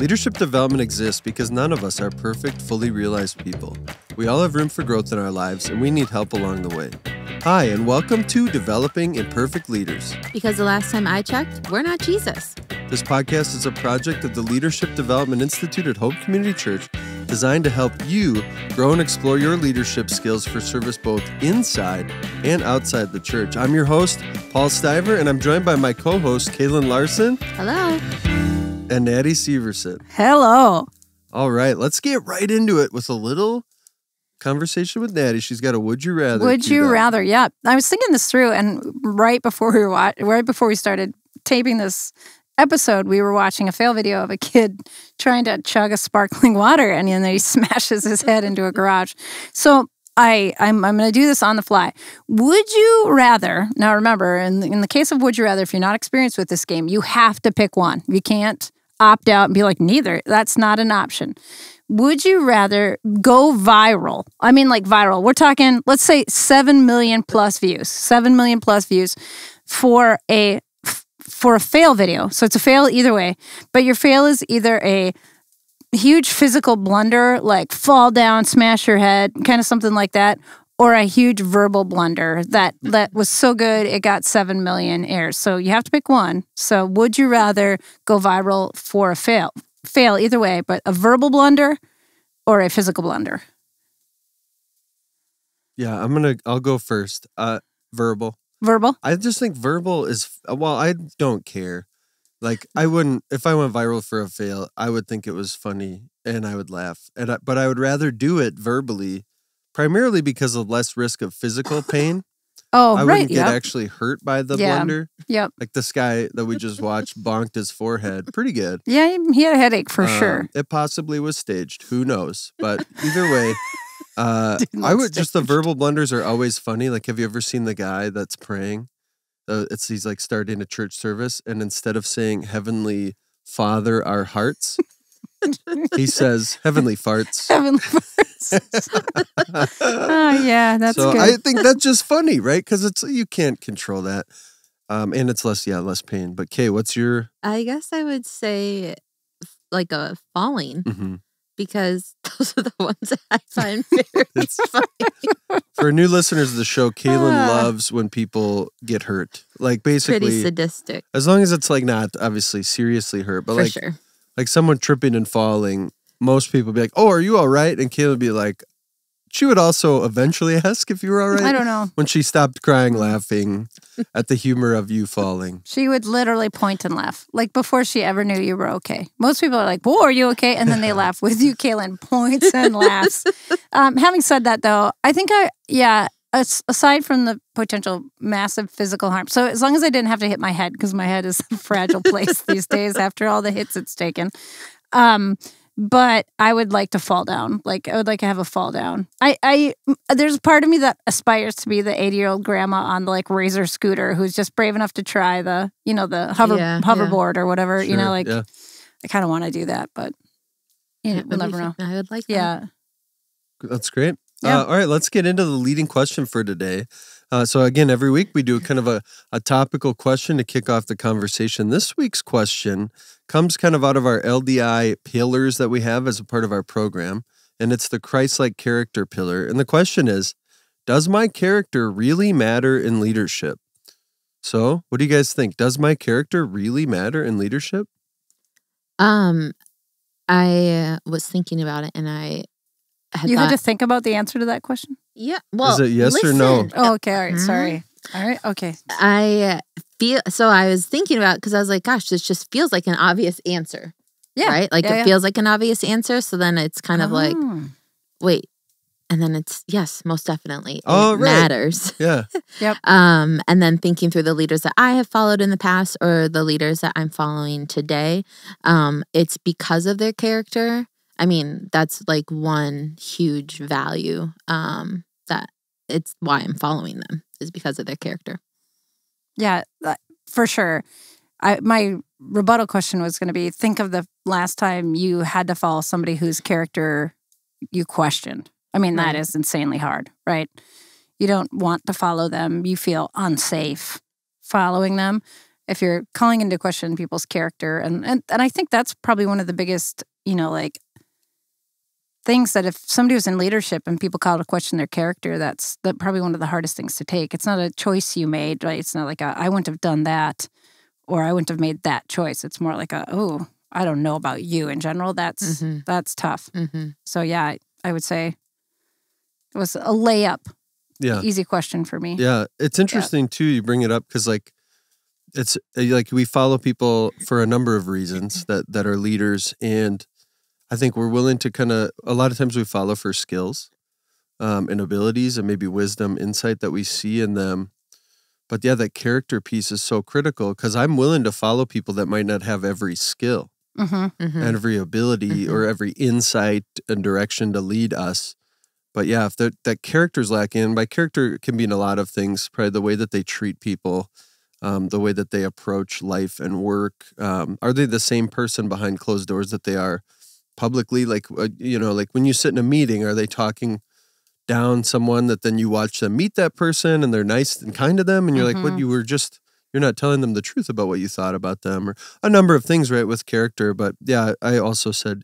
Leadership development exists because none of us are perfect, fully realized people. We all have room for growth in our lives, and we need help along the way. Hi, and welcome to Developing Imperfect Leaders. Because the last time I checked, we're not Jesus. This podcast is a project of the Leadership Development Institute at Hope Community Church, designed to help you grow and explore your leadership skills for service both inside and outside the church. I'm your host, Paul Stiver, and I'm joined by my co-host, Kaelyn Larson. Hello. And Naty Severson. Hello. All right, let's get right into it with a little conversation with Naty. She's got a would you rather. Would you rather? Yeah, I was thinking this through, and right before we started taping this episode, we were watching a fail video of a kid trying to chug a sparkling water, and then he smashes his head into a garage. So I'm going to do this on the fly. Would you rather? Now remember, in the case of would you rather, if you're not experienced with this game, you have to pick one. You can't opt out and be like, neither. That's not an option. Would you rather go viral? I mean, like viral. We're talking, let's say 7 million plus views. 7 million plus views for a fail video. So it's a fail either way. But your fail is either a huge physical blunder, like fall down, smash your head, kind of something like that, or a huge verbal blunder that was so good it got 7 million airs. So you have to pick one. So would you rather go viral for a fail? Fail either way, but a verbal blunder or a physical blunder? Yeah, I'll go first. Verbal. Verbal? I just think verbal is, well, I don't care. Like, I wouldn't, if I went viral for a fail, I would think it was funny and I would laugh. But I would rather do it verbally, primarily because of less risk of physical pain. I wouldn't get actually hurt by the blunder. Yep. Like this guy that we just watched bonked his forehead. Pretty good. Yeah, he had a headache for sure. It possibly was staged. Who knows? But either way, the verbal blunders are always funny. Like, have you ever seen the guy that's praying? He's like starting a church service, and instead of saying Heavenly Father, our hearts, he says Heavenly Farts. Heavenly Farts. Oh, yeah, that's so good. I think that's just funny, right? Because you can't control that. And it's less pain. But Kay, what's your... I guess I would say like a falling. Mm-hmm. Because those are the ones that I find very funny. For new listeners of the show, Kaelyn loves when people get hurt. Like, basically... Pretty sadistic. As long as it's like not obviously seriously hurt. But For sure. Like someone tripping and falling, most people would be like, oh, are you all right? And Kaelyn would be like... She would also eventually ask if you were all right. I don't know. When she stopped crying, laughing at the humor of you falling. She would literally point and laugh, like before she ever knew you were okay. Most people are like, whoa, are you okay? And then they laugh with you. Kaelyn points and laughs. Having said that, though, I think aside from the potential massive physical harm, so as long as I didn't have to hit my head, because my head is a fragile place these days after all the hits it's taken, but I would like to fall down. Like, I would like to have a fall down. There's a part of me that aspires to be the 80-year-old grandma on the, like, Razor scooter who's just brave enough to try the hoverboard or whatever. Sure, I kind of want to do that, but we'll never know. I would like that. Yeah. That's great. Yeah. All right, let's get into the leading question for today. So again, every week we do kind of a topical question to kick off the conversation. This week's question comes kind of out of our LDI pillars that we have as a part of our program, and it's the Christ-like character pillar. And the question is, does my character really matter in leadership? So, what do you guys think? Does my character really matter in leadership? I was thinking about it, and I had to think about the answer to that question? Yeah. Well, is it yes or no? Oh, okay. All right. Sorry. All right. Okay. I was thinking about, because I was like, gosh, this just feels like an obvious answer. Yeah. Right? Like it feels like an obvious answer. So then it's kind of like, wait. And then it's, yes, most definitely. It matters. Yeah. Yep. And then thinking through the leaders that I have followed in the past or the leaders that I'm following today, it's because of their character. I mean, that's like one huge value that it's why I'm following them is because of their character. Yeah, for sure. My rebuttal question was going to be, think of the last time you had to follow somebody whose character you questioned. I mean, that is insanely hard, right? You don't want to follow them. You feel unsafe following them. if you're calling into question people's character, and I think that's probably one of the biggest, like things that if somebody was in leadership and people call to question their character, that's probably one of the hardest things to take. It's not a choice you made, right? It's not like I wouldn't have done that, or I wouldn't have made that choice. It's more like I don't know about you in general. That's tough. So yeah, I would say it was a layup. Yeah. Easy question for me. Yeah. It's interesting too, you bring it up because it's like we follow people for a number of reasons that are leaders, and I think we're willing to a lot of times we follow for skills and abilities and maybe wisdom, insight that we see in them. But yeah, that character piece is so critical because I'm willing to follow people that might not have every skill and every ability or every insight and direction to lead us. But yeah, if that character's lacking, by character it can mean a lot of things, probably the way that they treat people, the way that they approach life and work. Are they the same person behind closed doors that they are publicly? Like when you sit in a meeting, are they talking down someone that then you watch them meet that person and they're nice and kind to them, and you're like, what, you're not telling them the truth about what you thought about them, or a number of things, right, with character. But yeah, I also said,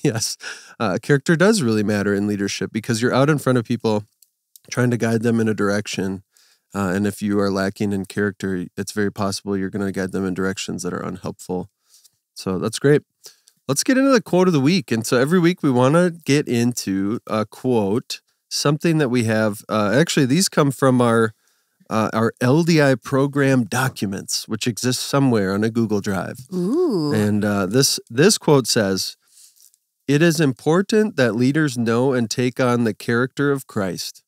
yes, character does really matter in leadership because you're out in front of people trying to guide them in a direction. And if you are lacking in character, it's very possible you're going to guide them in directions that are unhelpful. So that's great. Let's get into the quote of the week. And so every week we want to get into a quote, something that we have. Actually, these come from our LDI Program Documents, which exists somewhere on a Google Drive. Ooh. And this quote says, "It is important that leaders know and take on the character of Christ.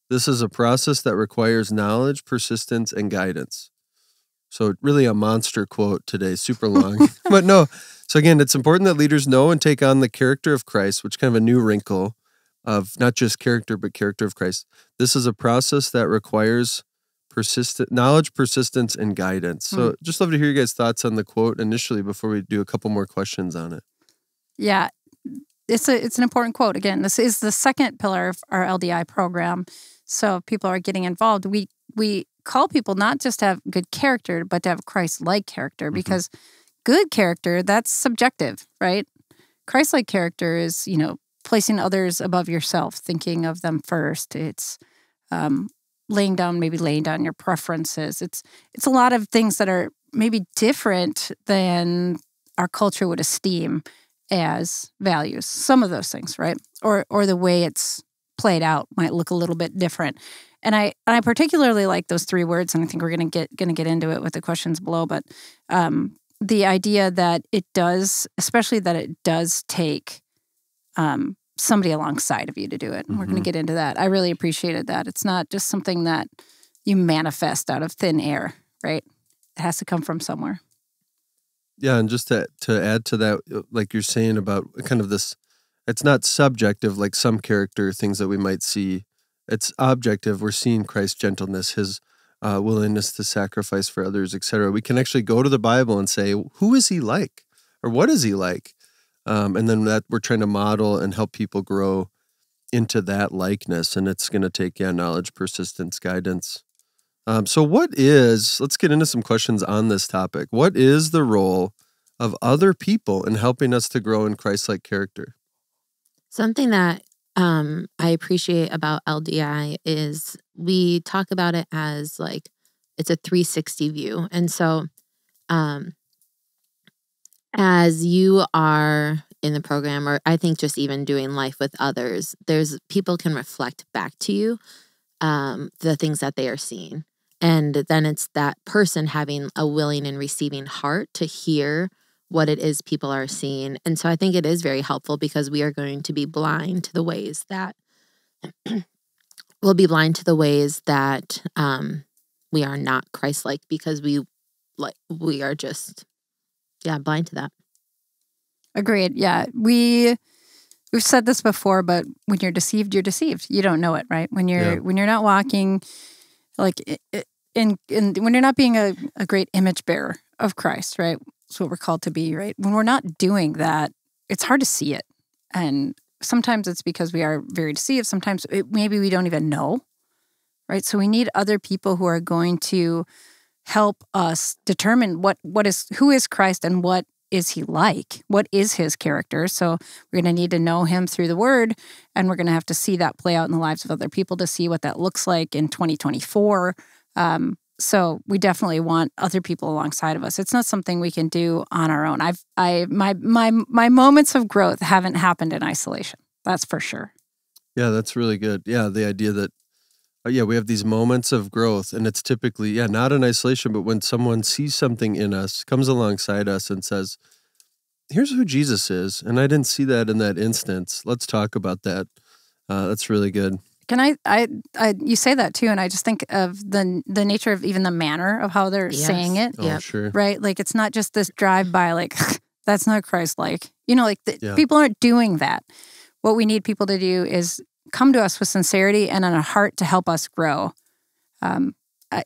This is a process that requires knowledge, persistence, and guidance." So really a monster quote today, super long. But no, so again, it's important that leaders know and take on the character of Christ, which is kind of a new wrinkle of not just character, but character of Christ. This is a process that requires knowledge, persistence, and guidance. So just love to hear you guys' thoughts on the quote initially before we do a couple more questions on it. Yeah, it's an important quote. Again, this is the second pillar of our LDI program. So if people are getting involved, we call people not just to have good character, but to have Christ-like character, because good character, that's subjective, right? Christ-like character is, placing others above yourself, thinking of them first. It's laying down your preferences. It's a lot of things that are maybe different than our culture would esteem as values. Some of those things, right? Or the way it's played out might look a little bit different. And I particularly like those three words, and I think we're going to get into it with the questions below. But the idea that it does take somebody alongside of you to do it. And we're going to get into that. I really appreciated that. It's not just something that you manifest out of thin air, right? It has to come from somewhere. Yeah, and just to add to that, like you're saying about kind of this, it's not subjective like some character things that we might see. It's objective. We're seeing Christ's gentleness, his willingness to sacrifice for others, etc. We can actually go to the Bible and say, who is he like? Or what is he like? And then that we're trying to model and help people grow into that likeness. And it's going to take, knowledge, persistence, guidance. So let's get into some questions on this topic. What is the role of other people in helping us to grow in Christ-like character? Something that I appreciate about LDI is we talk about it as like it's a 360 view. And so as you are in the program, or I think just even doing life with others, people can reflect back to you the things that they are seeing. And then it's that person having a willing and receiving heart to hear what it is people are seeing. And so I think it is very helpful because we are going to be blind to the ways that we are not Christ-like because we are just blind to that. Agreed. Yeah. We've said this before, but when you're deceived, you're deceived. You don't know it, right? When you're not walking like when you're not being a great image bearer of Christ, right? That's what we're called to be, right? When we're not doing that, it's hard to see it. And sometimes it's because we are very deceived. Sometimes maybe we don't even know, right? So we need other people who are going to help us determine who is Christ and what is he like? What is his character? So we're going to need to know him through the word, and we're going to have to see that play out in the lives of other people to see what that looks like in 2024. So we definitely want other people alongside of us. It's not something we can do on our own. My moments of growth haven't happened in isolation. That's for sure. Yeah, that's really good. Yeah, the idea that we have these moments of growth, and it's typically not in isolation, but when someone sees something in us, comes alongside us, and says, "Here's who Jesus is," and I didn't see that in that instance. Let's talk about that. That's really good. Can I you say that too, and I just think of the nature of even the manner of how they're saying it. Oh, sure. Right? Like, it's not just this drive-by, like, that's not Christ-like. People aren't doing that. What we need people to do is come to us with sincerity and in a heart to help us grow.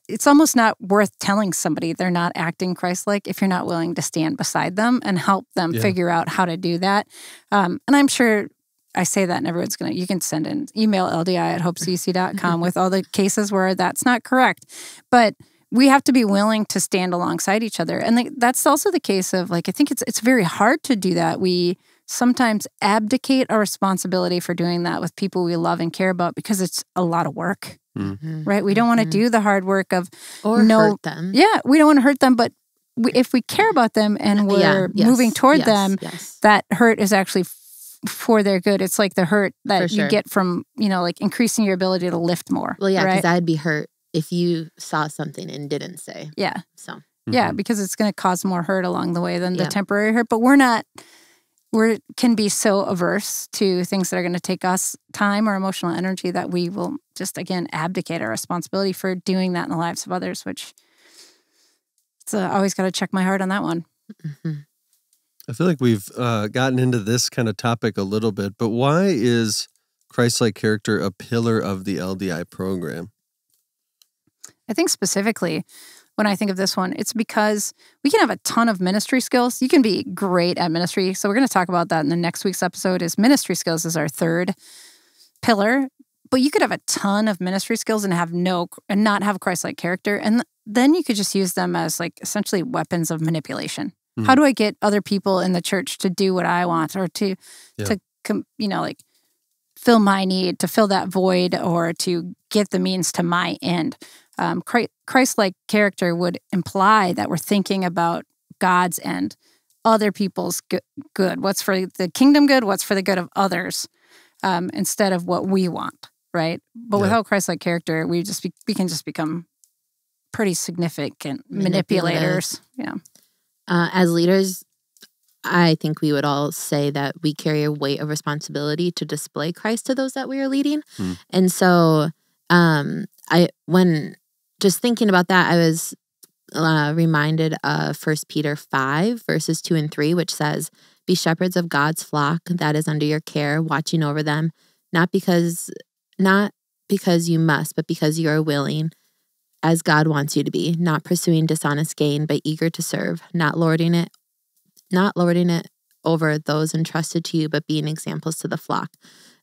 It's almost not worth telling somebody they're not acting Christ-like if you're not willing to stand beside them and help them figure out how to do that. And I'm sure I say that and everyone's you can send an email LDI@hopecc.com with all the cases where that's not correct. But we have to be willing to stand alongside each other. And that's also the case of, I think it's very hard to do that. We sometimes abdicate our responsibility for doing that with people we love and care about because it's a lot of work, right? We don't want to do the hard work of hurt them. Yeah, we don't want to hurt them, but if we care about them and we're moving toward them, that hurt is actually for their good. It's like the hurt that you get from, increasing your ability to lift more. Well, because I'd be hurt if you saw something and didn't say. Yeah. So. Yeah, because it's going to cause more hurt along the way than the temporary hurt. But we can be so averse to things that are going to take us time or emotional energy that we will just, again, abdicate our responsibility for doing that in the lives of others, which I always got to check my heart on that one. Mm-hmm. I feel like we've gotten into this kind of topic a little bit, but why is Christ-like character a pillar of the LDI program? I think specifically, when I think of this one, it's because we can have a ton of ministry skills. You can be great at ministry. So we're going to talk about that in the next week's episode. Is ministry skills is our third pillar. But you could have a ton of ministry skills and not have Christ-like character. And then you could just use them as essentially weapons of manipulation. Mm-hmm. How do I get other people in the church to do what I want, or to fill my need, to fill that void, or to get the means to my end? Christ-like character would imply that we're thinking about God's end, other people's good. What's for the kingdom good? What's for the good of others, instead of what we want, right? But without Christ-like character, we can just become pretty significant manipulators. Yeah. As leaders, I think we would all say that we carry a weight of responsibility to display Christ to those that we are leading. And so when just thinking about that, I was reminded of 1 Peter 5, verses 2 and 3, which says, "Be shepherds of God's flock that is under your care, watching over them, not because you must, but because you are willing, as God wants you to be, not pursuing dishonest gain, but eager to serve, not lording it over those entrusted to you, but being examples to the flock."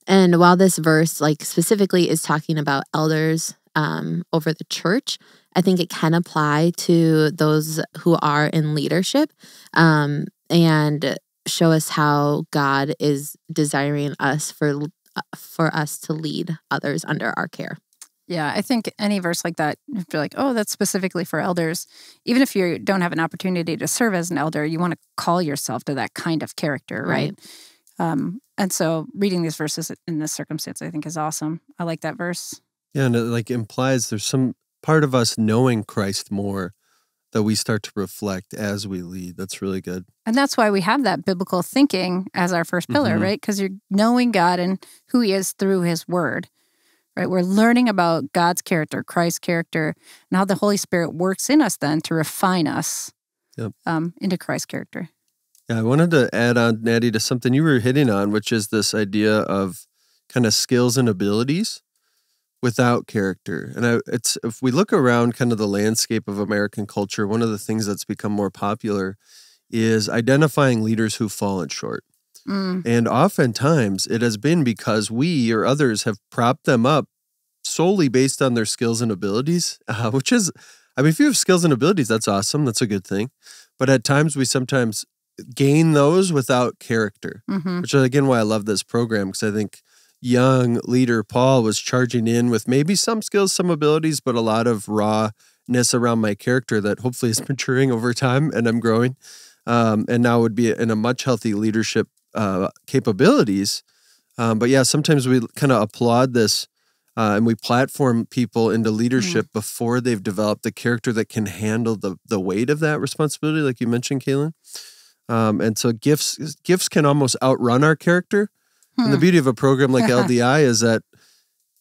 And while this verse specifically is talking about elders over the church, I think it can apply to those who are in leadership, and show us how God is desiring us for us to lead others under our care. Yeah, I think any verse like that, if you're like, oh, that's specifically for elders, even if you don't have an opportunity to serve as an elder, you want to call yourself to that kind of character, right? And so reading these verses in this circumstance, I think, is awesome. I like that verse. Yeah, and it imlies there's some part of us knowing Christ more that we start to reflect as we lead. That's really good. And that's why we have that biblical thinking as our first pillar, right? Because you're knowing God and who he is through his word. Right, we're learning about God's character, Christ's character, and how the Holy Spirit works in us then to refine us into Christ's character. Yeah, I wanted to add on, Naty, to something you were hitting on, which is this idea of kind of skills and abilities without character. And if we look around kind of the landscape of American culture, one of the things that's become more popular is identifying leaders who've fallen short. And oftentimes it has been because we or others have propped them up solely based on their skills and abilities, which is, I mean, if you have skills and abilities, that's awesome. That's a good thing. But at times we sometimes gain those without character, which is again why I love this program, because I think young leader Paul was charging in with maybe some skills, some abilities, but a lot of rawness around my character that hopefully is maturing over time and I'm growing. And now would be in a much healthy leadership capabilities. But yeah, sometimes we kind of applaud this and we platform people into leadership before they've developed the character that can handle the weight of that responsibility, like you mentioned, Kaelyn. And so gifts can almost outrun our character. And the beauty of a program like LDI is that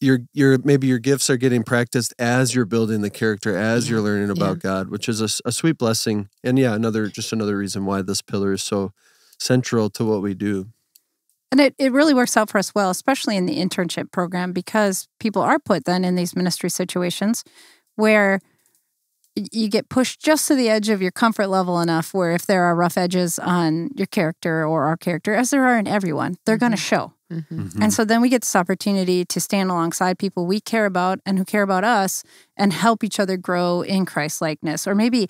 maybe your gifts are getting practiced as you're building the character, as you're learning about God, which is a sweet blessing. And yeah, another reason why this pillar is so central to what we do. And it really works out for us well, especially in the internship program, because people are put then in these ministry situations where you get pushed just to the edge of your comfort level enough where if there are rough edges on your character or our character, as there are in everyone, they're going to show. And so then we get this opportunity to stand alongside people we care about and who care about us and help each other grow in Christ-likeness. Or maybe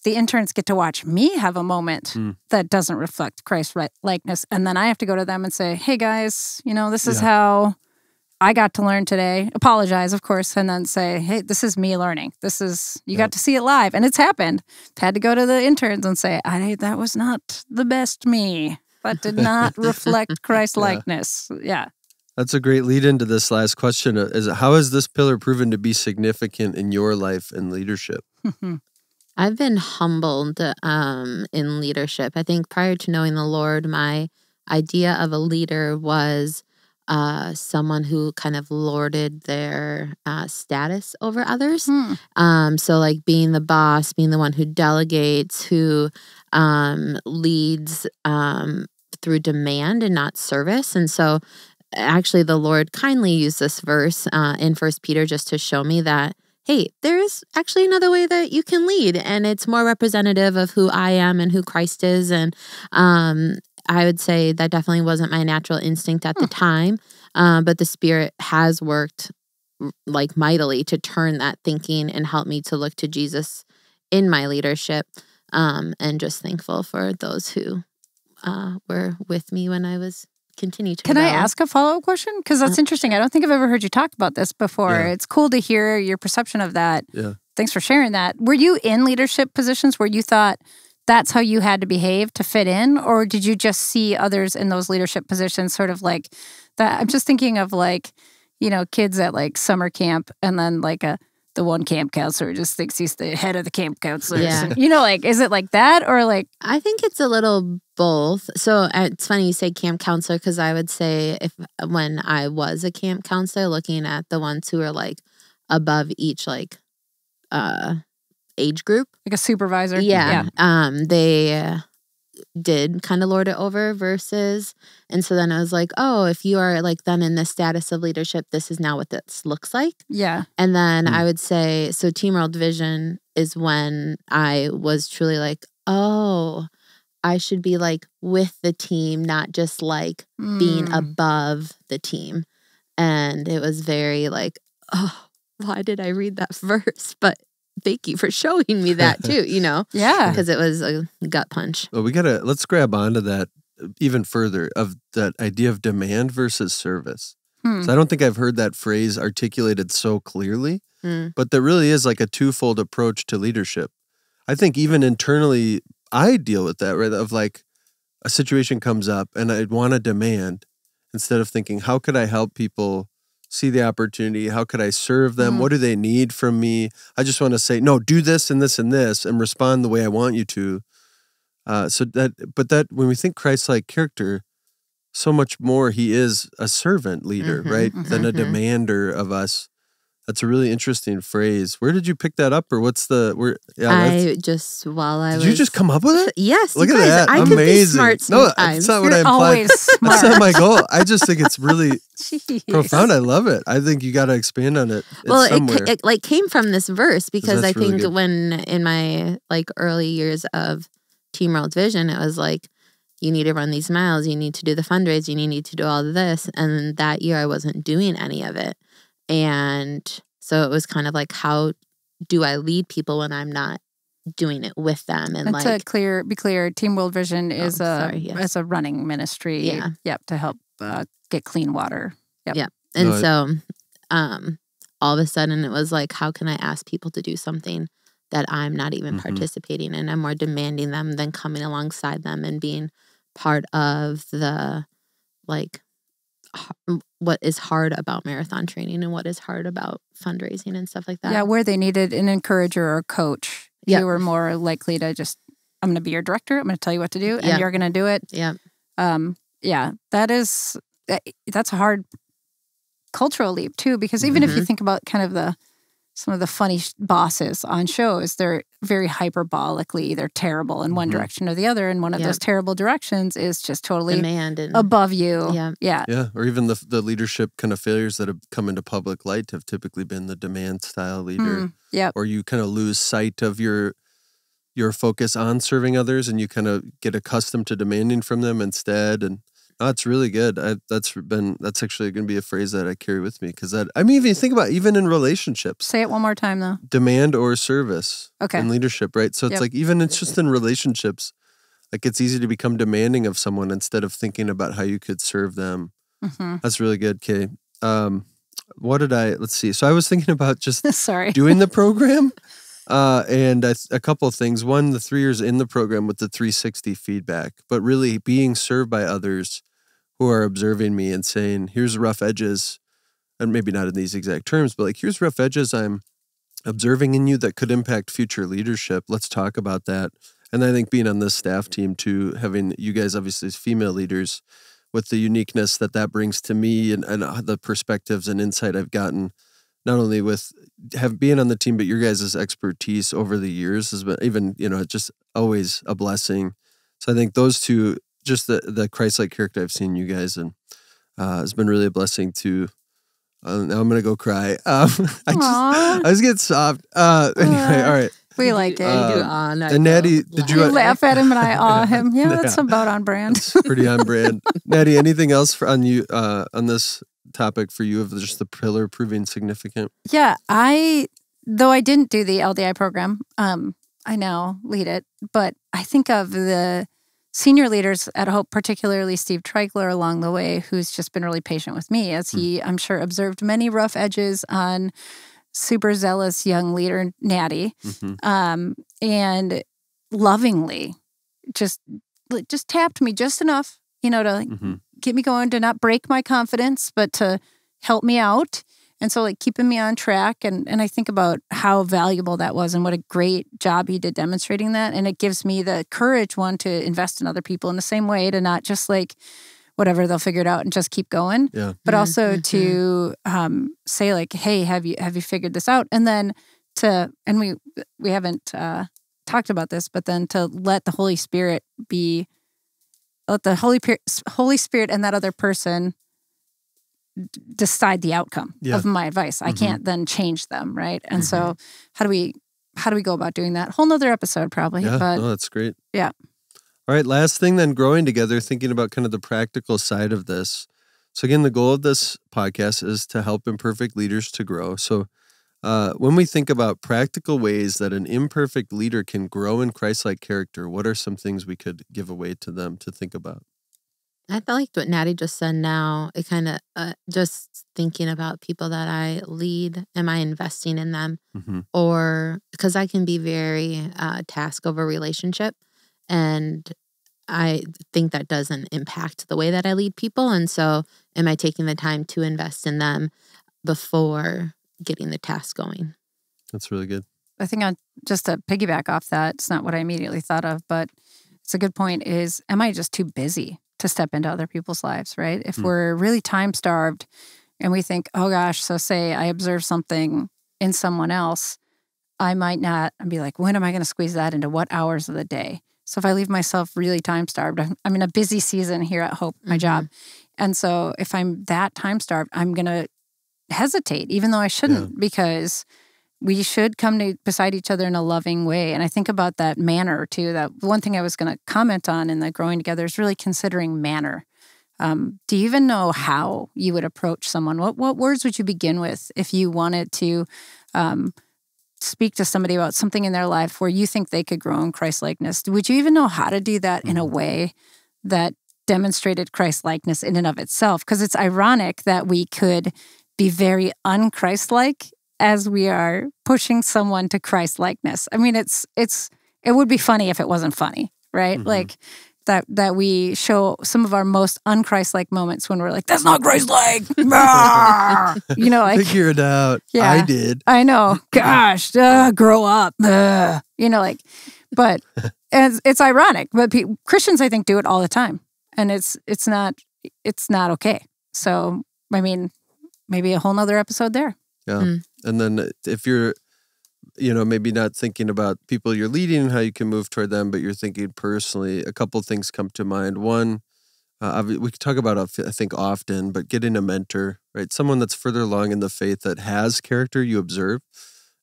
the interns get to watch me have a moment that doesn't reflect Christ-likeness. And then I have to go to them and say, hey guys, this is how I got to learn today. Apologize, of course, and then say, hey, this is me learning. You got to see it live. And it's happened. Had to go to the interns and say, that was not the best me. That did not reflect Christ-likeness. Yeah. That's a great lead into this last question. How has this pillar proven to be significant in your life and leadership? I've been humbled in leadership. I think prior to knowing the Lord, my idea of a leader was someone who kind of lorded their status over others. So like being the boss, being the one who delegates, who leads through demand and not service. And so actually the Lord kindly used this verse in 1 Peter just to show me that, hey, there is actually another way that you can lead, and it's more representative of who I am and who Christ is. And I would say that definitely wasn't my natural instinct at the time, but the Spirit has worked like mightily to turn that thinking and help me to look to Jesus in my leadership, and just thankful for those who were with me when I was continue to Can I ask a follow-up question? Because that's interesting. I don't think I've ever heard you talk about this before. Yeah. It's cool to hear your perception of that. Yeah. Thanks for sharing that. Were you in leadership positions where you thought that's how you had to behave to fit in? Or did you just see others in those leadership positions sort of like that? I'm just thinking of like, kids at like summer camp and then like the one camp counselor just thinks he's the head of the camp counselors. Yeah. Is it like that or like? I think it's a little both. So it's funny you say camp counselor, because I would say when I was a camp counselor, looking at the ones who are like above each like age group, Like a supervisor? Yeah. They did kind of lord it over versus, and so then I was like, oh, if you are like then in this status of leadership, this is now what this looks like. Yeah. And then I would say, so Team World Vision is when I was truly like, oh, I should be like with the team, not just like being above the team. And it was very like, oh, why did I read that verse? But thank you for showing me that too, Yeah. Because it was a gut punch. Well, let's grab onto that even further, of that idea of demand versus service. So I don't think I've heard that phrase articulated so clearly, but there really is like a twofold approach to leadership. I think even internally, I deal with that, right? Of like a situation comes up and I'd want to demand instead of thinking, how could I help people see the opportunity? How could I serve them? What do they need from me? I just want to say, no, do this and this and this and respond the way I want you to. But when we think Christ-like character, so much more he is a servant leader, right? Than a demander of us. That's a really interesting phrase. Where did you pick that up, or what's the? Did you just come up with it? Yes. Look at that! I Amazing. could be smart sometimes. No, that's not what You're I implied. always smart. That's not my goal. I just think it's really Jeez. profound. I love it. I think you got to expand on it. It like came from this verse, because I really think good. when in my like early years of Team World Vision, it was like, you need to run these miles, you need to do the fundraise, you need to do all of this. And that year I wasn't doing any of it. And so it was kind of like, how do I lead people when I'm not doing it with them? And be clear, Team World Vision is as a running ministry. Yeah. Yep, to help get clean water. Yep. Yeah. And so all of a sudden it was like, how can I ask people to do something that I'm not even participating in? I'm more demanding them than coming alongside them and being part of the, like, what is hard about marathon training and what is hard about fundraising and stuff like that. Yeah, where they needed an encourager or a coach, you were more likely to just, I'm going to be your director, I'm going to tell you what to do, and you're going to do it. Yeah. That's a hard cultural leap too, because even if you think about kind of some of the funny bosses on shows, they're very hyperbolically either terrible in one direction or the other, and one of those terrible directions is just totally above you. Yeah, or even the leadership kind of failures that have come into public light have typically been the demand style leader. Or you kind of lose sight of your focus on serving others, and you kind of get accustomed to demanding from them instead. And it's really good. That's actually going to be a phrase that I carry with me, because if you think about it, even in relationships. Say it one more time though. Demand or service. Okay. In leadership, right? So it's like, even it's just in relationships, like it's easy to become demanding of someone instead of thinking about how you could serve them. That's really good, Kay. Let's see. So I was thinking about just doing the program. And a couple of things. One, the 3 years in the program with the 360 feedback, but really being served by others who are observing me and saying, here's rough edges, and maybe not in these exact terms, but like, here's rough edges I'm observing in you that could impact future leadership. Let's talk about that. And I think being on this staff team too, having you guys obviously as female leaders, with the uniqueness that brings to me and the perspectives and insight I've gotten, not only with being on the team, but your guys' expertise over the years has been even, just always a blessing. So I think those two, just the Christ-like character I've seen you guys, and has been really a blessing to. Now I'm gonna go cry. I just get soft. Anyway, all right. We like it. And Naty, did you laugh at him and I awe him? Yeah, that's about on brand. That's pretty on brand. Naty, anything else on you on this topic for you of just the pillar proving significant? Yeah, though I didn't do the LDI program, I now lead it, but I think of the senior leaders at Hope, particularly Steve Treichler along the way, who's just been really patient with me as he, I'm sure, observed many rough edges on super zealous young leader Naty, and lovingly just tapped me just enough, to get me going, to not break my confidence, but to help me out. And so keeping me on track. And I think about how valuable that was and what a great job he did demonstrating that. And it gives me the courage, one, to invest in other people in the same way, to not just whatever, they'll figure it out and just keep going. Yeah. But also to say hey, have you figured this out? And then and we haven't talked about this, but then to let the Holy Spirit let the Holy Spirit and that other person decide the outcome of my advice. I can't then change them, right? And so how do we go about doing that? Whole nother episode probably. Yeah, but that's great. Yeah. All right, last thing then, growing together, thinking about kind of the practical side of this. So again, the goal of this podcast is to help imperfect leaders to grow. So when we think about practical ways that an imperfect leader can grow in Christ-like character, what are some things we could give away to them to think about? I felt like what Naty just said now, it kind of just thinking about people that I lead, am I investing in them? Or because I can be very task over relationship, and I think that doesn't impact the way that I lead people. And so am I taking the time to invest in them before getting the task going? That's really good. I think just to piggyback off that, it's not what I immediately thought of, but it's a good point is, am I just too busy to step into other people's lives, right? If we're really time-starved and we think, oh gosh, so say I observe something in someone else, I might not, I'd be like, when am I going to squeeze that into what hours of the day? So if I leave myself really time-starved, I'm in a busy season here at Hope, my job. And so if I'm that time-starved, I'm going to hesitate, even though I shouldn't, because we should come beside each other in a loving way. And I think about that manner too. That one thing I was going to comment on in the growing together is really considering manner. Do you even know how you would approach someone? What words would you begin with if you wanted to speak to somebody about something in their life where you think they could grow in Christ-likeness, would you even know how to do that in a way that demonstrated Christ-likeness in and of itself? Because it's ironic that we could be very un-Christ-like as we are pushing someone to Christ-likeness. I mean, it would be funny if it wasn't funny, right? Like that we show some of our most un-Christ-like moments when we're like, that's not Christ-like. You know, like, figure it out. Yeah, I did. I know. Gosh, grow up. You know, like, but it's ironic. But Christians, I think, do it all the time, and it's not okay. So, I mean, maybe a whole nother episode there. Yeah, and then if you're, maybe not thinking about people you're leading and how you can move toward them, but you're thinking personally, a couple of things come to mind. One, we could talk about, I think, often, but getting a mentor, right? Someone that's further along in the faith that has character you observe,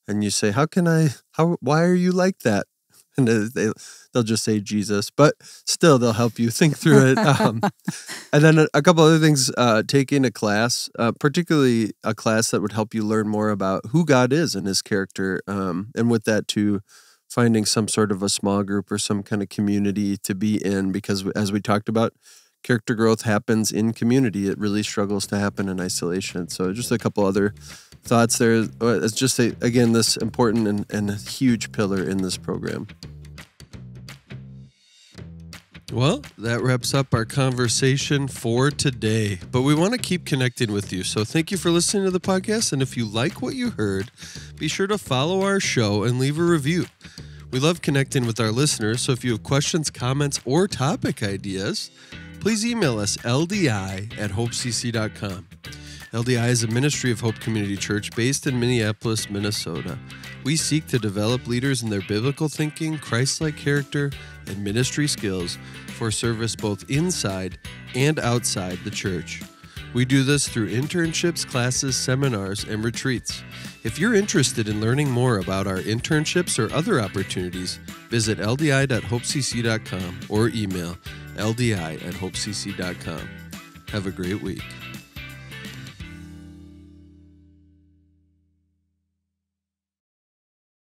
and you say, why are you like that? And they'll just say Jesus, but still they'll help you think through it. And then a couple other things, taking a class, particularly a class that would help you learn more about who God is and his character. And with that too, finding some sort of a small group or some kind of community to be in, because as we talked about, character growth happens in community. It really struggles to happen in isolation. So just a couple other thoughts there. It's just, again, this important and a huge pillar in this program. Well, that wraps up our conversation for today, but we want to keep connecting with you. So thank you for listening to the podcast. And if you like what you heard, be sure to follow our show and leave a review. We love connecting with our listeners. So if you have questions, comments, or topic ideas, please email us ldi@hopecc.com. LDI is a ministry of Hope Community Church based in Minneapolis, Minnesota. We seek to develop leaders in their biblical thinking, Christ-like character, and ministry skills for service both inside and outside the church. We do this through internships, classes, seminars, and retreats. If you're interested in learning more about our internships or other opportunities, visit ldi.hopecc.com or email ldi@hopecc.com. Have a great week.